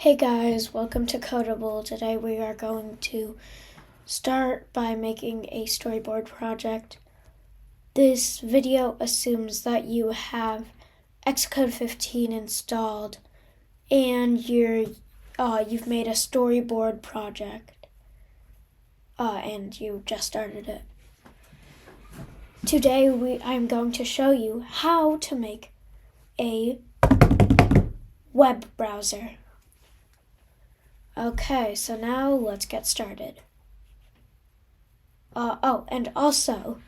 Hey guys, welcome to Codable. Today we are going to start by making a storyboard project. This video assumes that you have XCode 15 installed and you've made a storyboard project and you just started it. Today I'm going to show you how to make a web browser. Okay, so now let's get started. And also,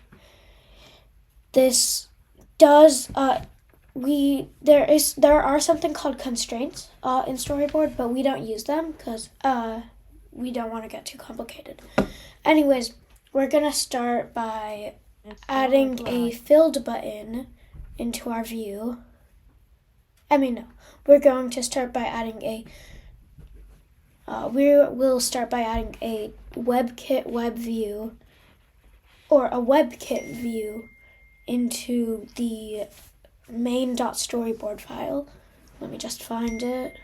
this does there are something called constraints in Storyboard, but we don't use them because we don't want to get too complicated. Anyways, we're gonna start by adding a filled button into our view. We're going to start by adding a we'll start by adding a WebKit web view or a WebKit view into the main.storyboard file. Let me just find it.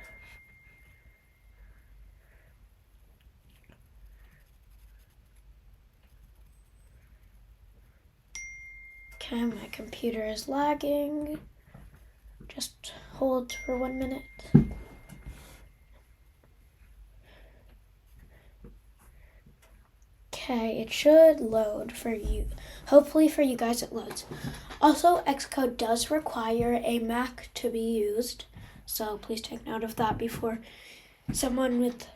Okay, my computer is lagging. Just hold for 1 minute. Okay, it should load for you. Hopefully for you guys it loads. Also, XCode does require a Mac to be used, so please take note of that before someone with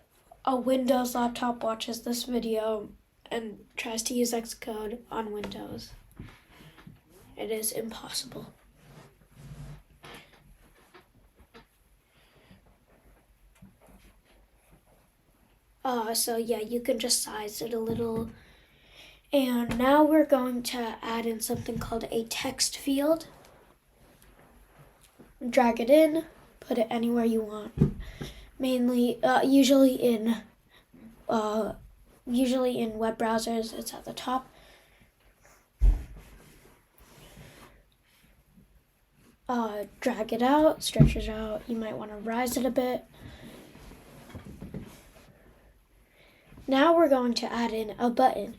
a Windows laptop watches this video and tries to use XCode on Windows. It is impossible. So yeah, you can just size it a little. And now we're going to add in something called a text field. Drag it in, put it anywhere you want. Mainly, usually in web browsers, it's at the top. Drag it out, stretch it out. You might want to rise it a bit. Now we're going to add in a button.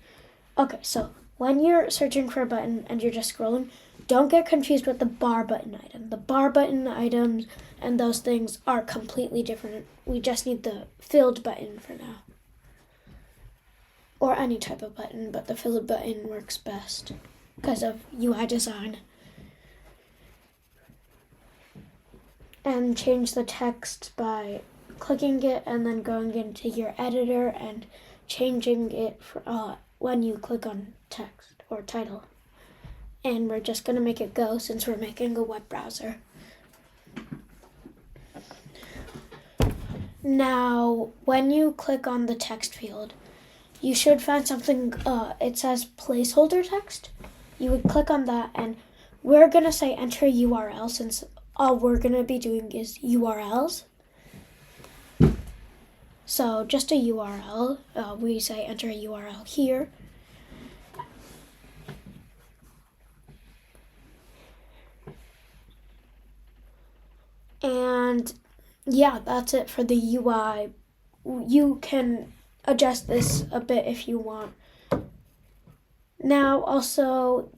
Okay, so when you're searching for a button and you're just scrolling, don't get confused with the bar button item. The bar button items and those things are completely different. We just need the filled button for now. Or any type of button, but the filled button works best because of UI design. And change the text by clicking it and then going into your editor and changing it for, when you click on text or title. And we're just going to make it go since we're making a web browser. Now, when you click on the text field, you should find something, it says placeholder text. You would click on that and we're going to say enter URL since all we're going to be doing is URLs. So just a URL, we say enter a URL here. And yeah, that's it for the UI. You can adjust this a bit if you want. Now also,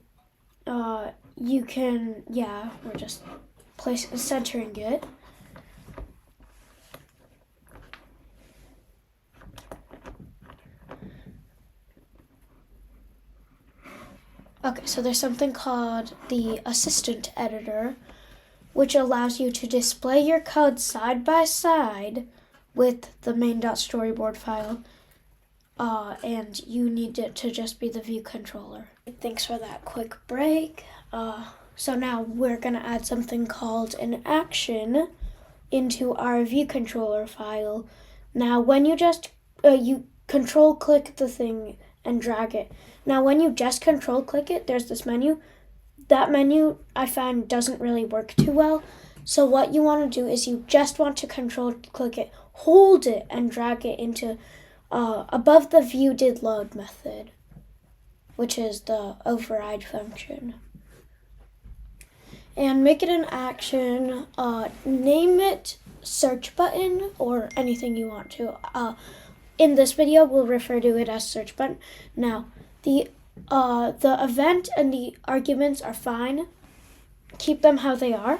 you can, we're just centering it. Okay, so there's something called the assistant editor, which allows you to display your code side by side with the main.storyboard file, and you need it to just be the view controller. Thanks for that quick break. So now we're gonna add something called an action into our view controller file. Now when you just, you control click the thing and drag it. Now when you just control click it, there's this menu. That menu I find doesn't really work too well. So what you want to do is you just want to control click it, hold it and drag it into above the view did load method, which is the override function. And make it an action, name it search button or anything you want to. In this video, we'll refer to it as search button. Now, the event and the arguments are fine. Keep them how they are.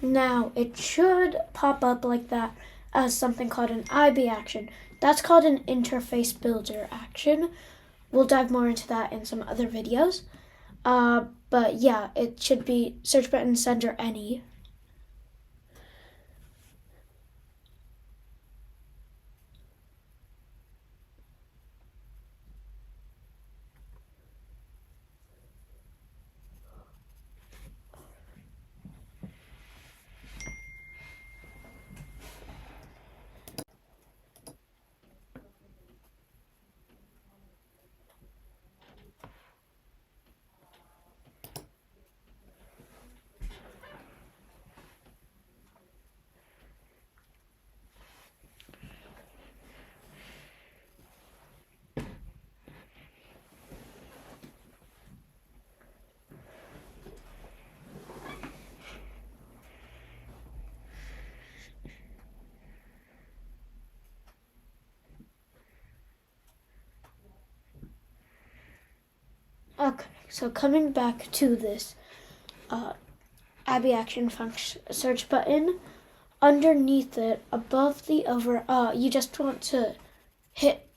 Now, it should pop up like that as something called an IB action. That's called an interface builder action. We'll dive more into that in some other videos. But yeah, it should be search button sender any. Okay, so coming back to this IB action function search button, underneath it, above the you just want to hit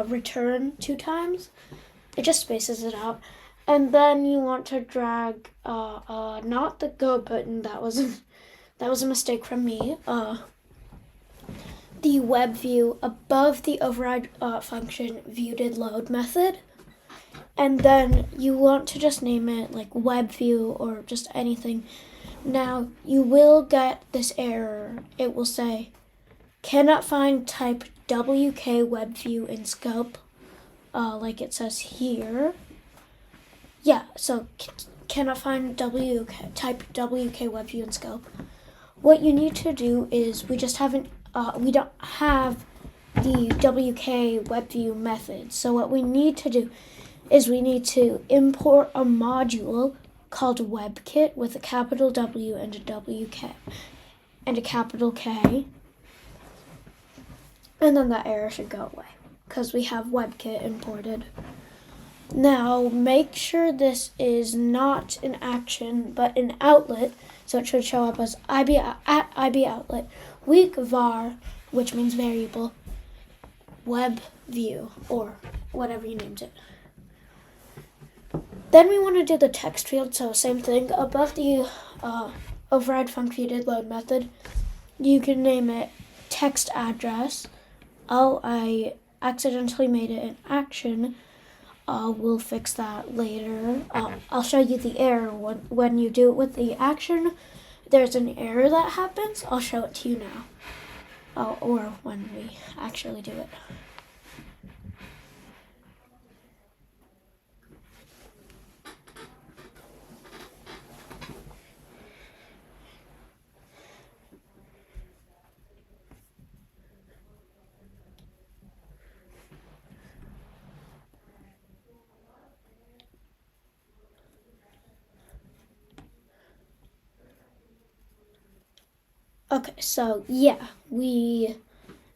return 2 times. It just spaces it out, and then you want to drag not the go button. That was a mistake from me. The web view above the override function view.did_load method. And then you want to just name it like web view or just anything. Now you will get this error. It will say, cannot find type WK web view in scope, like it says here. Yeah, so cannot find type WK web view in scope. What you need to do is we don't have the WK web view method. So what we need to do is we need to import a module called WebKit with a capital W and a WK and a capital K. And then that error should go away because we have WebKit imported. Now make sure this is not an action but an outlet, so it should show up as IB outlet, weak var, which means variable, web view, or whatever you named it. Then we want to do the text field, so same thing. Above the override function view.did_load method, you can name it text address. Oh, I accidentally made it an action. We'll fix that later. I'll show you the error when you do it with the action. There's an error that happens. I'll show it to you now, or when we actually do it. Okay, so yeah, we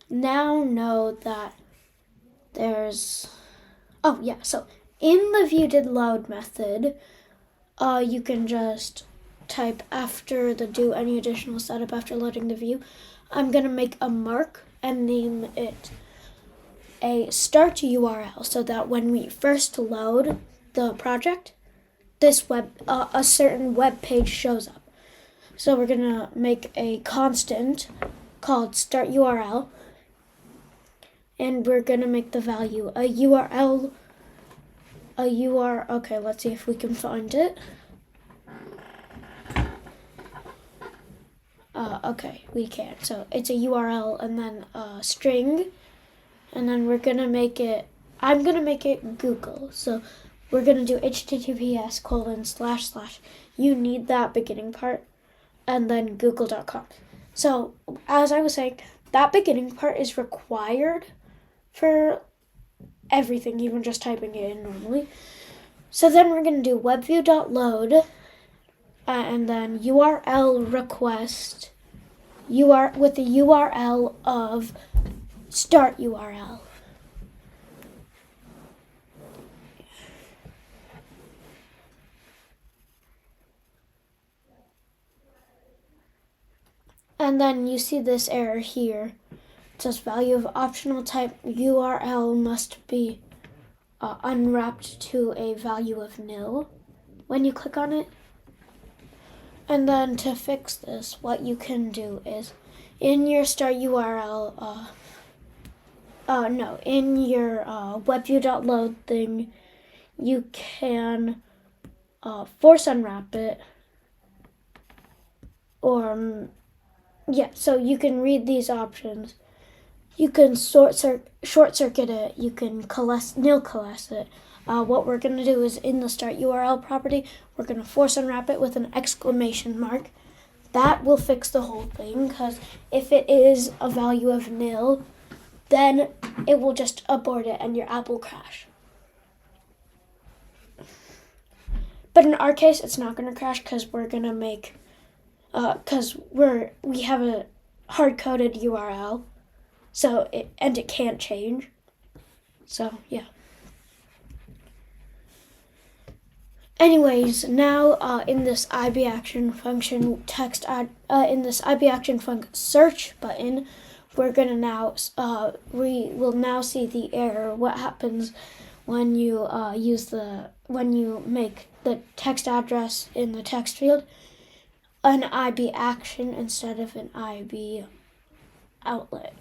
now know that so in the view.did_load method, you can just type after the do any additional setup after loading the view. I'm going to make a mark and name it a start URL so that when we first load the project, this a certain web page shows up. So we're going to make a constant called start URL, and we're going to make the value a URL. Okay, let's see if we can find it. Okay, we can. So it's a URL and then a string, and then we're going to make it, I'm going to make it Google. So we're going to do https:// you need that beginning part, and then google.com. So as I was saying, that beginning part is required for everything, even just typing it in normally. So then we're going to do webview.load and then URL request with the URL of start URL. And then you see this error here. It says value of optional type URL must be unwrapped to a value of nil when you click on it. And then to fix this, what you can do is in your start URL, in your webview.load thing, you can force unwrap it, or so you can read these options. You can short circuit it. You can nil coalesce it. What we're going to do is in the start URL property, we're going to force unwrap it with an exclamation mark. That will fix the whole thing, because if it is a value of nil, then it will just abort it and your app will crash. But in our case, it's not going to crash because we're going to make, we have a hard-coded URL, so it can't change. So yeah. Anyways, now in this IBAction function in this IBAction func search button, we're gonna now we will now see the error. What happens when you when you make the text address in the text field an IB action instead of an IB outlet.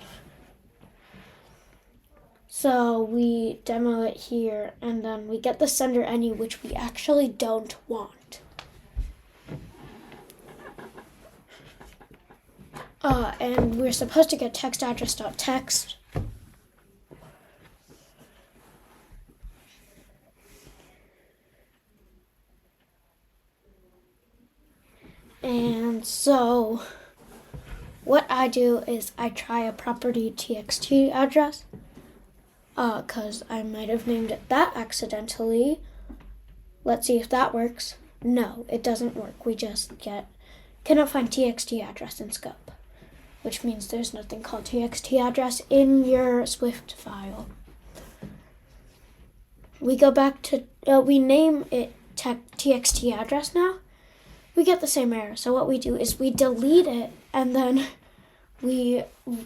So we demo it here, and then we get the sender any, which we actually don't want. And we're supposed to get text address.text. And so what I do is I try a property txt address, because I might have named it that accidentally. Let's see if that works. No, it doesn't work. We just cannot find txt address in scope, which means there's nothing called txt address in your Swift file. We go back to, we name it txt address now. We get the same error. So what we do is we delete it, and then we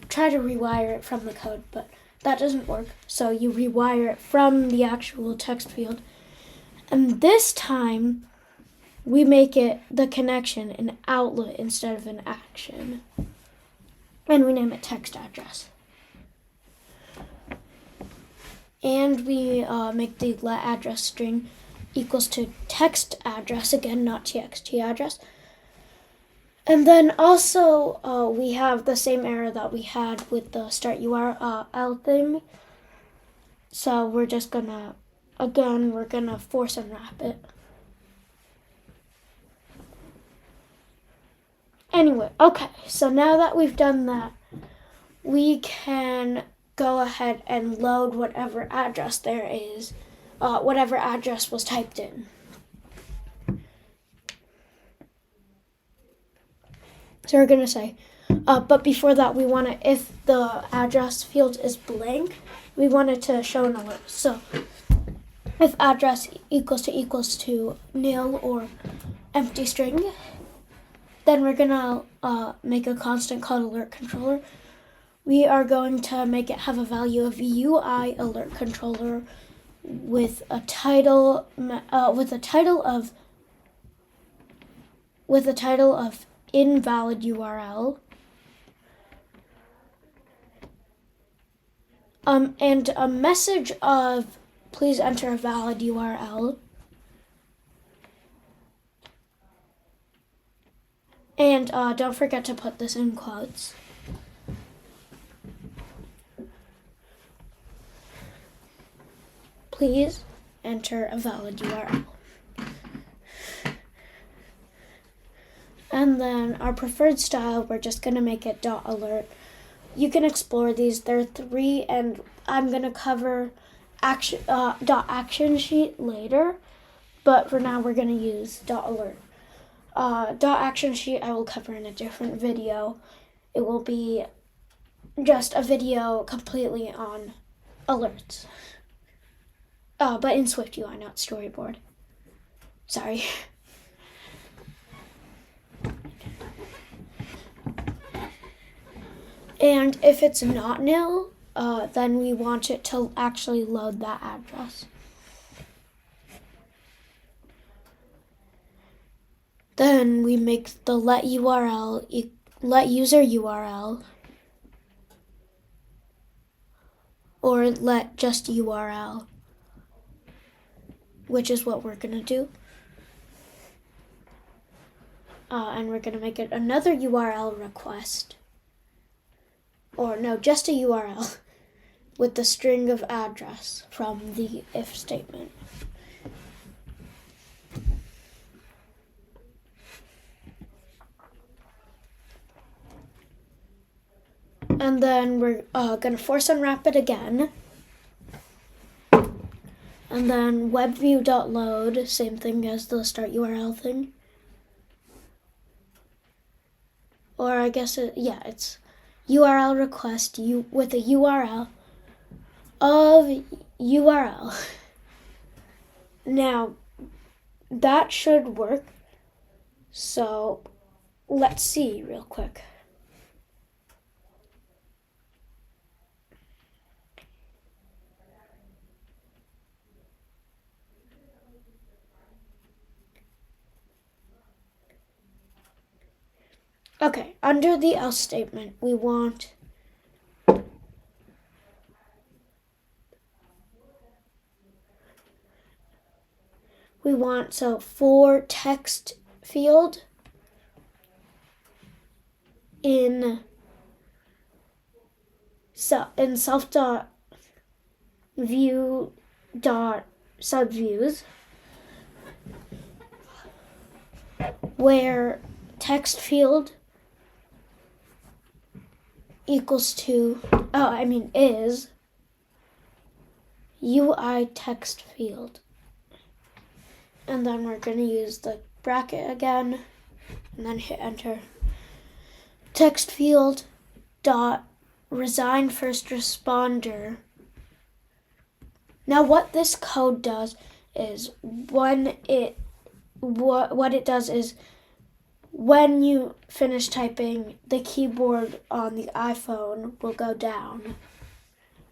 try to rewire it from the code, but that doesn't work. So you rewire it from the actual text field. And this time, we make it the connection an outlet instead of an action. And we name it text address. And we make the let address string equals to text address, again, not txt address. And then also we have the same error that we had with the start URL thing. So we're just gonna, again, we're gonna force unwrap it. Anyway, okay, so now that we've done that, we can go ahead and load whatever address there is, whatever address was typed in. So we're gonna say, but before that, we want to, if the address field is blank, we want it to show an alert. So if address equals to nil or empty string, then we're gonna make a constant called alert controller. We are going to make it have a value of UI alert controller with a title of invalid URL, and a message of please enter a valid URL, and don't forget to put this in quotes. Please enter a valid URL. And then our preferred style, we're just going to make it .alert. You can explore these. There are 3, and I'm going to cover .action sheet later. But for now, we're going to use .alert. .action sheet I will cover in a different video. it will be just a video completely on alerts. But in Swift UI, not Storyboard. Sorry. And if it's not nil, then we want it to actually load that address. Then we make the let user URL or let just URL, which is what we're gonna do. And we're gonna make it another URL request. Or no, just a URL with the string of address from the if statement. And then we're gonna force unwrap it again. And then webview.load, same thing as the start URL thing. Or I guess it's URL request with a URL of URL. Now, that should work. So let's see real quick. Okay, under the else statement, we want so for text field in self.view.subviews, where text field equals to, is UI text field. And then we're going to use the bracket again and then hit enter. Text field dot resign first responder. Now what this code does is what it does is when you finish typing, the keyboard on the iPhone will go down.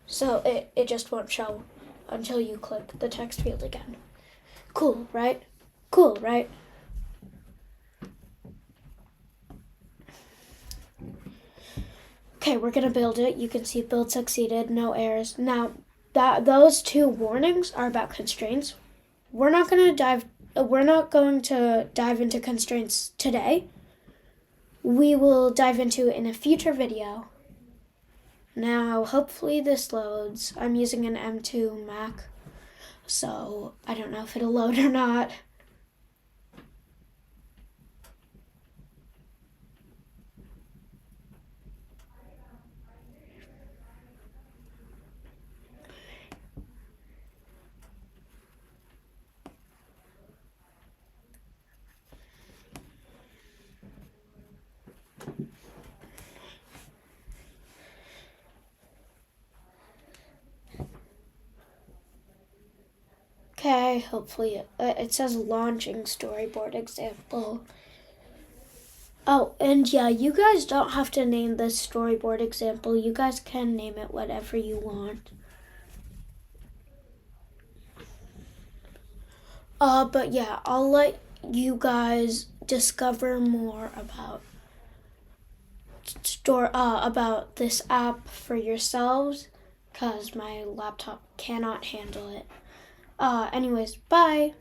So it just won't show until you click the text field again. Cool, right? Cool, right? Okay, we're gonna build it. You can see build succeeded, no errors. Now, those two warnings are about constraints. We're not going to dive into constraints today. We will dive into it in a future video. Now, hopefully this loads. I'm using an M2 Mac, so I don't know if it'll load or not. Okay, hopefully it says launching storyboard example. Oh, and yeah, you guys don't have to name this storyboard example. You guys can name it whatever you want. But yeah, I'll let you guys discover more about about this app for yourselves, because my laptop cannot handle it. Anyways, bye.